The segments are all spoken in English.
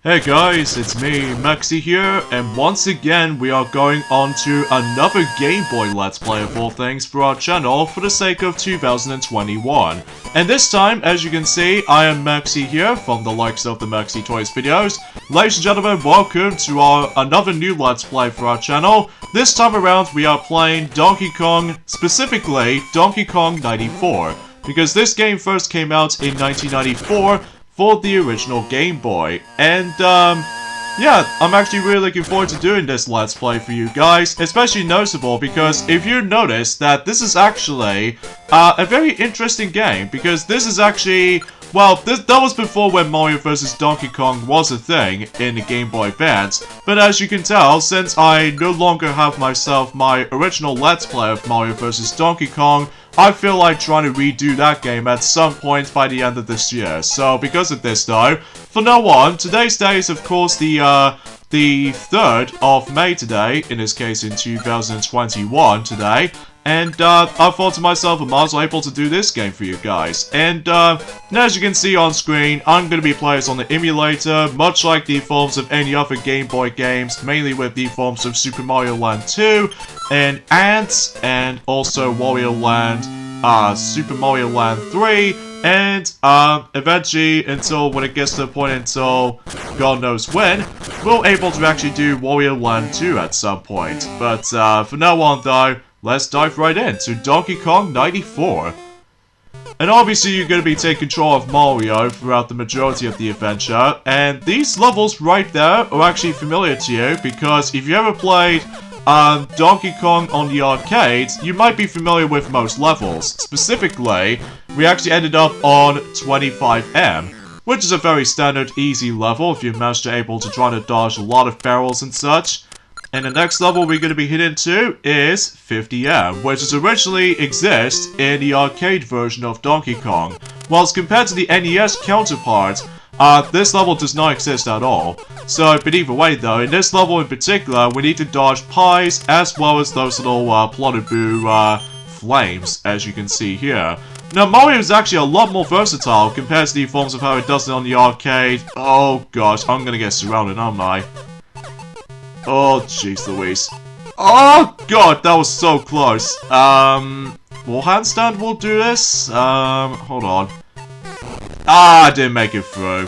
Hey guys, it's me, Maxi here, and once again we are going on to another Game Boy Let's Play of all things for our channel for the sake of 2021. And this time, as you can see, I am Maxi here from the likes of the Maxi Toys videos. Ladies and gentlemen, welcome to another new Let's Play for our channel. This time around we are playing Donkey Kong, specifically Donkey Kong 94. Because this game first came out in 1994, for the original Game Boy. And, yeah, I'm actually really looking forward to doing this Let's Play for you guys, especially noticeable because if you notice that this is actually a very interesting game, because this is actually, well, that was before when Mario vs. Donkey Kong was a thing in the Game Boy Advance, but as you can tell, since I no longer have myself my original Let's Play of Mario vs. Donkey Kong, I feel like trying to redo that game at some point by the end of this year. So because of this though, from now on, today's day is of course the 3rd of May today, in this case in 2021 today, and I thought to myself, I might as well able to do this game for you guys. And as you can see on screen, I'm going to be playing on the emulator, much like the forms of any other Game Boy games, mainly with the forms of Super Mario Land 2, and Ants, and also Wario Land, Super Mario Land 3, and eventually, until when it gets to the point until God knows when, we'll able to actually do Wario Land 2 at some point. But from now on though, let's dive right into Donkey Kong 94. And obviously you're going to be taking control of Mario throughout the majority of the adventure, and these levels right there are actually familiar to you, because if you ever played Donkey Kong on the arcades, you might be familiar with most levels. Specifically, we actually ended up on 25M, which is a very standard easy level if you manage to able to try to dodge a lot of barrels and such. And the next level we're going to be hitting to is 50M, which is originally exists in the arcade version of Donkey Kong. Whilst compared to the NES counterpart, this level does not exist at all. So, but either way though, in this level in particular, we need to dodge pies as well as those little Plottaboo flames, as you can see here. Now, Mario is actually a lot more versatile compared to the forms of how it does it on the arcade. Oh gosh, I'm gonna get surrounded, aren't I? Oh, jeez Louise. Oh, God, that was so close. Will handstand will do this? Hold on. I didn't make it through.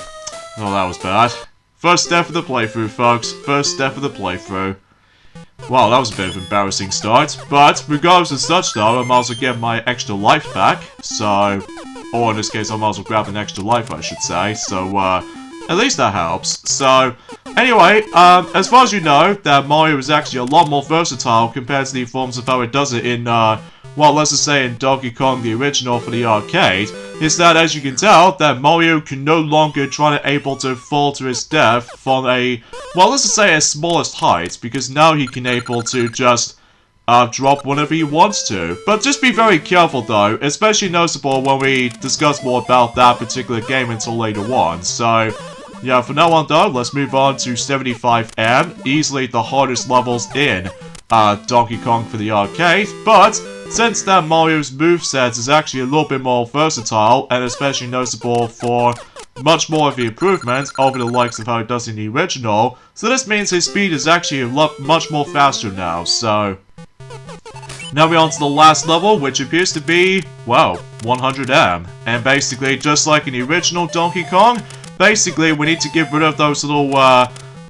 Oh, that was bad. First step of the playthrough, folks. First step of the playthrough. Wow, that was a bit of an embarrassing start. But, regardless of such, though, I might as well get my extra life back. So, or in this case, I might as well grab an extra life, I should say. So, at least that helps. So, anyway, as far as you know, that Mario is actually a lot more versatile compared to the forms of how it does it in, well, let's just say in Donkey Kong the original for the arcade, is that, as you can tell, that Mario can no longer try to able to fall to his death from a, well, let's just say a smallest height, because now he can able to just drop whenever he wants to. But just be very careful though, especially noticeable when we discuss more about that particular game until later on. So, yeah, from now on though, let's move on to 75M, easily the hardest levels in Donkey Kong for the arcade, but since that Mario's moveset is actually a little bit more versatile, and especially noticeable for much more of the improvement over the likes of how it does in the original, so this means his speed is actually much more faster now, so now we're on to the last level, which appears to be, well, 100M, and basically, just like in the original Donkey Kong, basically, we need to get rid of those little,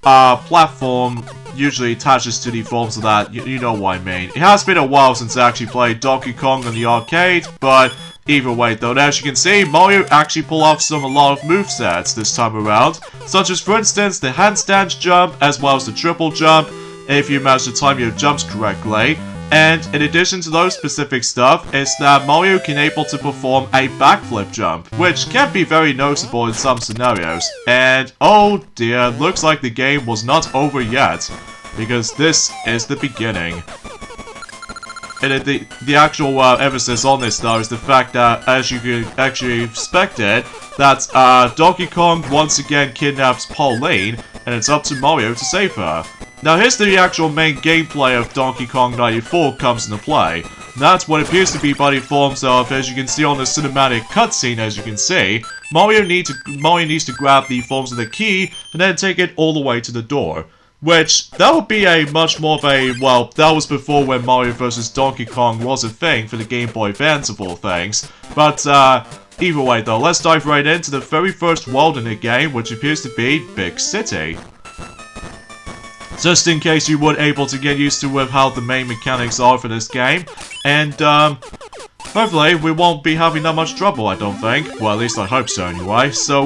platform usually attaches to the forms of that, you know what I mean. It has been a while since I actually played Donkey Kong on the arcade, but either way though, as you can see, Mario actually pulled off a lot of movesets this time around, such as, for instance, the handstand jump, as well as the triple jump, if you manage to time your jumps correctly. And in addition to those specific stuff, is that Mario can able to perform a backflip jump, which can be very noticeable in some scenarios. And oh dear, looks like the game was not over yet, because this is the beginning. And the actual emphasis on this though is the fact that, as you can actually expect it, that Donkey Kong once again kidnaps Pauline, and it's up to Mario to save her. Now here's the actual main gameplay of Donkey Kong 94 comes into play. That's what appears to be body forms of, as you can see on the cinematic cutscene, as you can see. Mario needs to grab the forms of the key, and then take it all the way to the door. Which, that would be a much more of a, well, that was before when Mario vs. Donkey Kong was a thing for the Game Boy Advance of all things. But, either way though, let's dive right into the very first world in the game, which appears to be Big City. Just in case you weren't able to get used to with how the main mechanics are for this game. And, hopefully we won't be having that much trouble, I don't think. Well, at least I hope so anyway. So,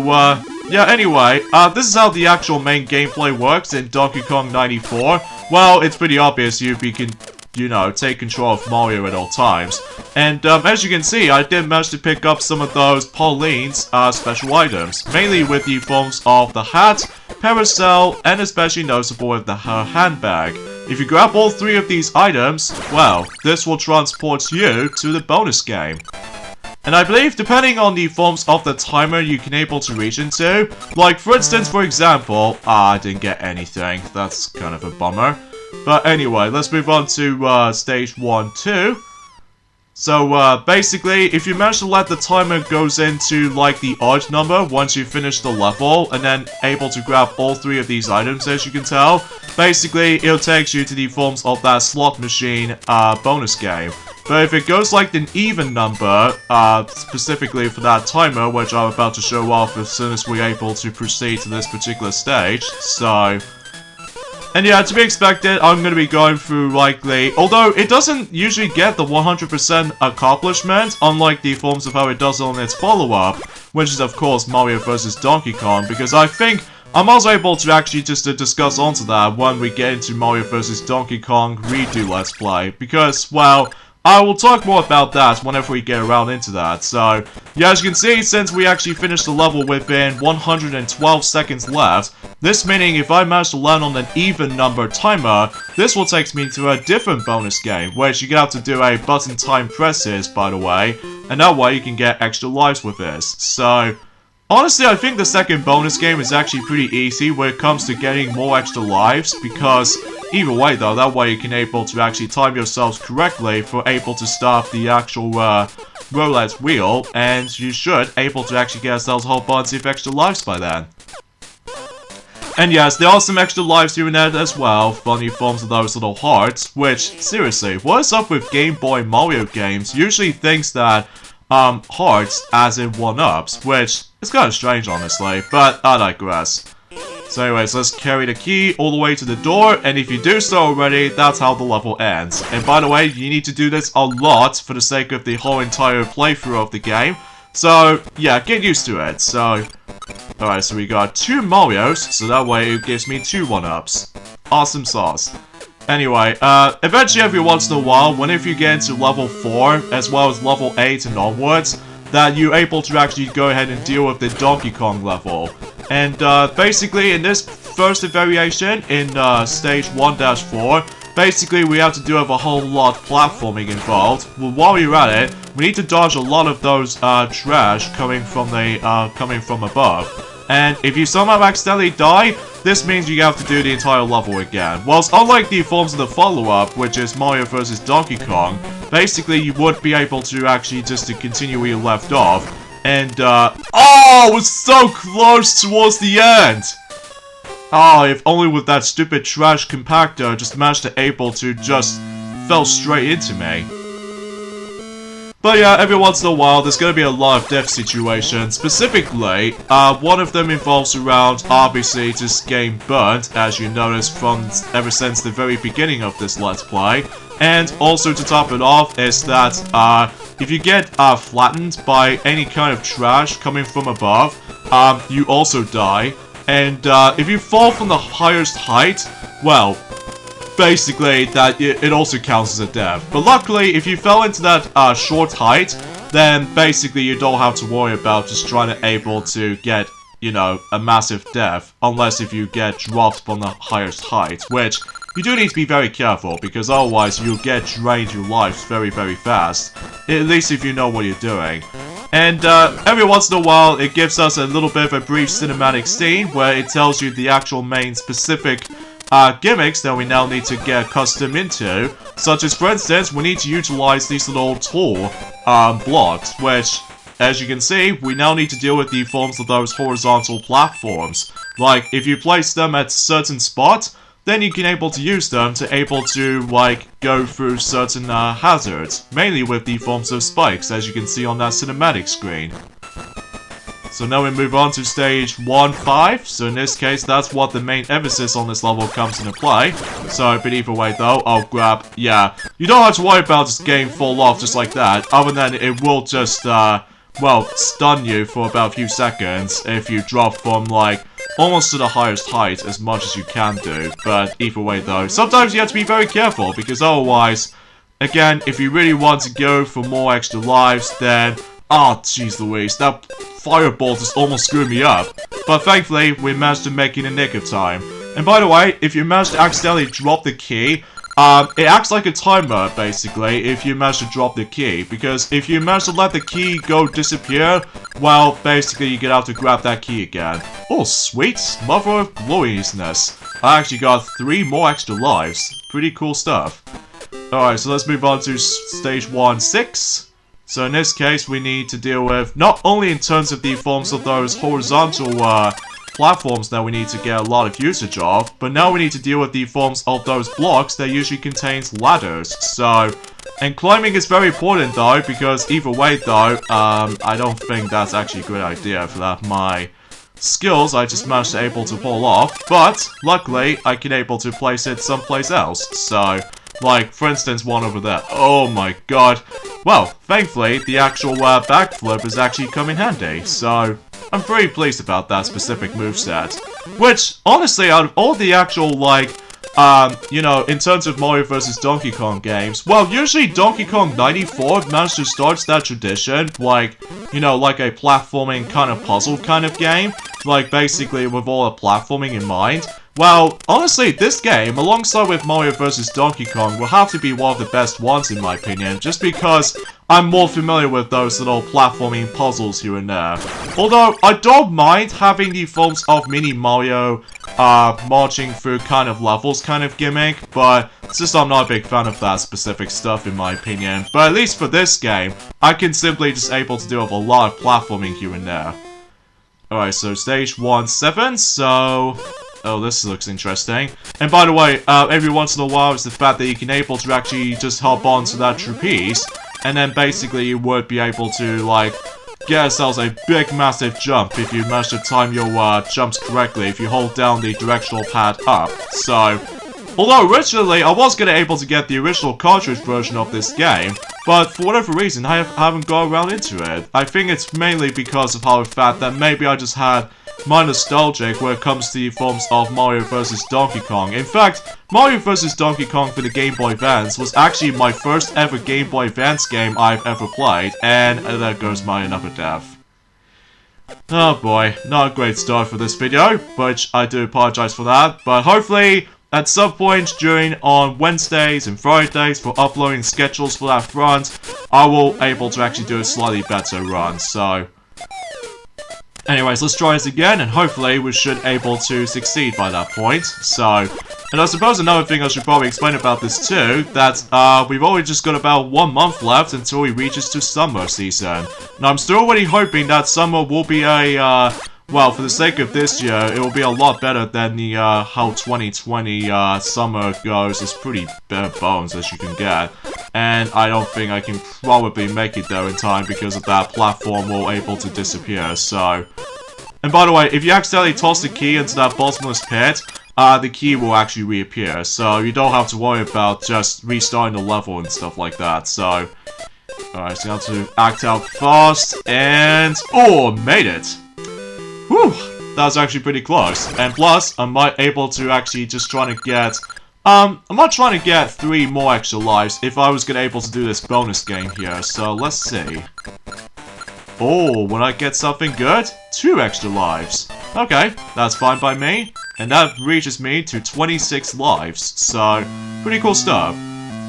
yeah, anyway, this is how the actual main gameplay works in Donkey Kong 94. Well, it's pretty obvious you can, you know, take control of Mario at all times. And, as you can see, I did manage to pick up some of those Pauline's, special items. Mainly with the forms of the hat, parasol, and especially noticeable with her handbag. If you grab all three of these items, well, this will transport you to the bonus game. And I believe, depending on the forms of the timer you can able to reach into, like for instance, for example, I didn't get anything, that's kind of a bummer. But anyway, let's move on to stage 1, 2. So, basically, if you manage to let the timer goes into, like, the odd number once you finish the level, and then able to grab all three of these items, as you can tell, basically, it'll take you to the forms of that slot machine, bonus game. But if it goes like an even number, specifically for that timer, which I'm about to show off as soon as we're able to proceed to this particular stage, so... And yeah, to be expected, I'm going to be going through likely, although it doesn't usually get the 100% accomplishment, unlike the forms of how it does on its follow-up, which is of course Mario vs. Donkey Kong, because I think I'm also able to actually just discuss onto that when we get into Mario vs. Donkey Kong Redo Let's Play, because, well, I will talk more about that whenever we get around into that. So, yeah, as you can see, since we actually finished the level within 112 seconds left, this meaning if I manage to land on an even number timer, this will take me to a different bonus game, which you have to do a button time presses, by the way, and that way you can get extra lives with this. So, honestly, I think the second bonus game is actually pretty easy when it comes to getting more extra lives, because either way though, that way you can able to actually time yourselves correctly for able to start the actual roulette wheel, and you should able to actually get yourselves a whole bunch of extra lives by then. And yes, there are some extra lives here and there as well, funny forms of those little hearts, which, seriously, what is up with Game Boy Mario games usually thinks that hearts as in 1-ups, which is kind of strange honestly, but I digress. So anyways, let's carry the key all the way to the door, and if you do so already, that's how the level ends. And by the way, you need to do this a lot for the sake of the whole entire playthrough of the game. So, yeah, get used to it. So, alright, so we got 2 Marios, so that way it gives me 2 1-ups. Awesome sauce. Anyway, eventually every once in a while, whenever you get into level 4, as well as level 8 and onwards, that you're able to actually go ahead and deal with the Donkey Kong level. And, basically, in this first variation, in, stage 1-4, basically, we have to do have a whole lot of platforming involved. Well, while you're at it, we need to dodge a lot of those, trash coming from above. And if you somehow accidentally die, this means you have to do the entire level again. Whilst unlike the forms of the follow-up, which is Mario vs. Donkey Kong, basically you would be able to actually just to continue where you left off. And, oh, it was so close towards the end! Oh, if only with that stupid trash compactor just managed to able to just fell straight into me. But yeah, every once in a while, there's gonna be a lot of death situations. Specifically, one of them involves around, obviously, just getting burnt, as you noticed from ever since the very beginning of this Let's Play. And also, to top it off, is that, if you get, flattened by any kind of trash coming from above, you also die. And, if you fall from the highest height, well, basically, that it also counts as a death. But luckily, if you fell into that short height, then basically you don't have to worry about just trying to able to get, you know, a massive death, unless if you get dropped from the highest height, which you do need to be very careful, because otherwise you'll get drained your lives very, very fast, at least if you know what you're doing. And every once in a while, it gives us a little bit of a brief cinematic scene, where it tells you the actual main specific gimmicks that we now need to get accustomed into, such as, for instance, we need to utilize these little tall blocks, which, as you can see, we now need to deal with the forms of those horizontal platforms. Like, if you place them at certain spots, then you can able to use them to like, go through certain hazards, mainly with the forms of spikes, as you can see on that cinematic screen. So now we move on to stage 1-5, so in this case, that's what the main emphasis on this level comes into play. So, but either way though, I'll grab, yeah, you don't have to worry about this game fall off just like that, other than it will just, well, stun you for about a few seconds if you drop from, like, almost to the highest height as much as you can do. But either way though, sometimes you have to be very careful, because otherwise, again, if you really want to go for more extra lives, then, oh, jeez Louise, that fireball just almost screwed me up. But thankfully, we managed to make it in the nick of time. And by the way, if you manage to accidentally drop the key, it acts like a timer, basically, if you manage to drop the key. Because if you manage to let the key go disappear, well, basically you get out to grab that key again. Oh, sweet, mother of gloriousness. I actually got 3 more extra lives. Pretty cool stuff. Alright, so let's move on to stage 1-6. So in this case, we need to deal with, not only in terms of the forms of those horizontal platforms that we need to get a lot of usage of, but now we need to deal with the forms of those blocks that usually contains ladders. So, and climbing is very important though, because either way though, I don't think that's actually a good idea for that. My skills I just managed to able to pull off, but luckily I can able to place it someplace else. So, like, for instance, one over there. Oh my god. Well, thankfully, the actual backflip is actually come in handy, so I'm pretty pleased about that specific moveset. Which, honestly, out of all the actual, like, you know, in terms of Mario vs. Donkey Kong games, well, usually Donkey Kong 94 managed to start that tradition, like, you know, like a platforming kind of puzzle kind of game, like, basically with all the platforming in mind. Well, honestly, this game, alongside with Mario vs. Donkey Kong, will have to be one of the best ones in my opinion, just because I'm more familiar with those little platforming puzzles here and there. Although, I don't mind having the forms of Mini Mario, marching through kind of levels kind of gimmick, but it's just I'm not a big fan of that specific stuff in my opinion. But at least for this game, I can simply just able to deal with a lot of platforming here and there. Alright, so stage 1-7, so... oh, this looks interesting. And by the way, every once in a while it's the fact that you can able to actually just hop onto that trapeze, and then basically you would be able to, like, get yourselves a big massive jump if you manage to time your jumps correctly if you hold down the directional pad up. So, although originally I was gonna able to get the original cartridge version of this game, but for whatever reason I haven't got around into it. I think it's mainly because of how the fact that maybe I just had my nostalgic when it comes to the forms of Mario vs. Donkey Kong. In fact, Mario vs. Donkey Kong for the Game Boy Advance was actually my first ever Game Boy Advance game I've ever played, and there goes my another death. Oh boy, not a great start for this video, but I do apologize for that, but hopefully at some point during on Wednesdays and Fridays for uploading schedules for that front, I will able to actually do a slightly better run, so... anyways, let's try this again, and hopefully we should able to succeed by that point. So, and I suppose another thing I should probably explain about this too, that we've only just got about 1 month left until he reaches to summer season. And I'm still really hoping that summer will be a, well, for the sake of this year, it will be a lot better than the, how 2020, summer goes. It's pretty bare bones as you can get. And I don't think I can probably make it there in time because of that platform will able to disappear, so... and by the way, if you accidentally toss the key into that bottomless pit, the key will actually reappear, so you don't have to worry about just restarting the level and stuff like that, so... alright, so I have to act out fast, and... oh, made it! Whew, that was actually pretty close. And plus, I might able to actually just trying to get... I'm not trying to get 3 more extra lives if I was gonna able to do this bonus game here, so let's see. Oh, when I get something good, 2 extra lives. Okay, that's fine by me. And that reaches me to 26 lives, so pretty cool stuff.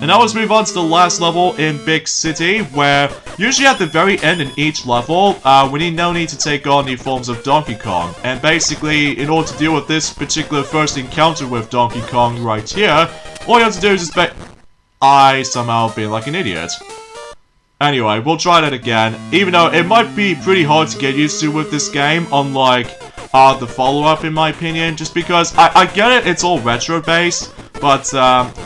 And now let's move on to the last level in Big City, where usually at the very end in each level, we need to take on new forms of Donkey Kong. And basically, in order to deal with this particular first encounter with Donkey Kong right here, all you have to do is just I somehow being like an idiot. Anyway, we'll try that again, even though it might be pretty hard to get used to with this game, unlike the follow-up in my opinion, just because I get it, it's all retro-based, but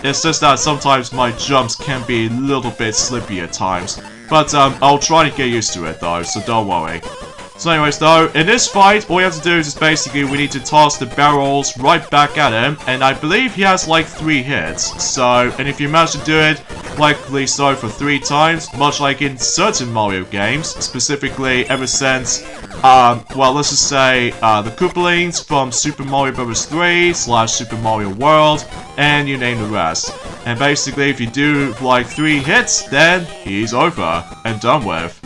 it's just that sometimes my jumps can be a little bit slippy at times. But I'll try to get used to it though, so don't worry. So anyways though, in this fight, all you have to do is just basically we need to toss the barrels right back at him, and I believe he has like 3 hits. So, and if you manage to do it, likely so for 3 times, much like in certain Mario games, specifically ever since, well let's just say, the Koopalings from Super Mario Bros. 3 / Super Mario World, and you name the rest. And basically if you do like 3 hits, then he's over and done with.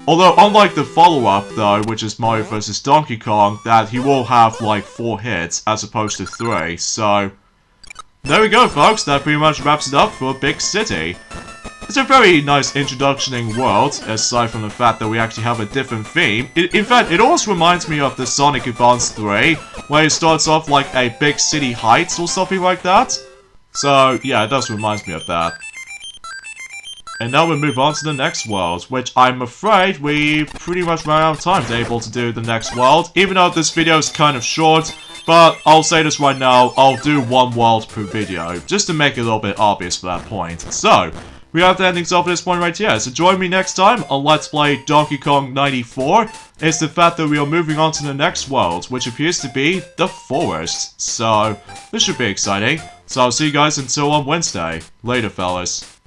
Although, unlike the follow-up, though, which is Mario vs. Donkey Kong, that he will have, like, 4 hits, as opposed to 3, so... There we go, folks, that pretty much wraps it up for Big City. It's a very nice introducing world, aside from the fact that we actually have a different theme. In fact, it almost reminds me of the Sonic Advance 3, where it starts off like a Big City Heights or something like that. So, yeah, it does remind me of that. And now we'll move on to the next world, which I'm afraid we pretty much ran out of time to be able to do the next world, even though this video is kind of short, but I'll say this right now, I'll do 1 world per video, just to make it a little bit obvious for that point. So, we have to end things off at this point right here, so join me next time on Let's Play Donkey Kong 94. It's the fact that we are moving on to the next world, which appears to be the forest, so this should be exciting. So I'll see you guys until on Wednesday. Later, fellas.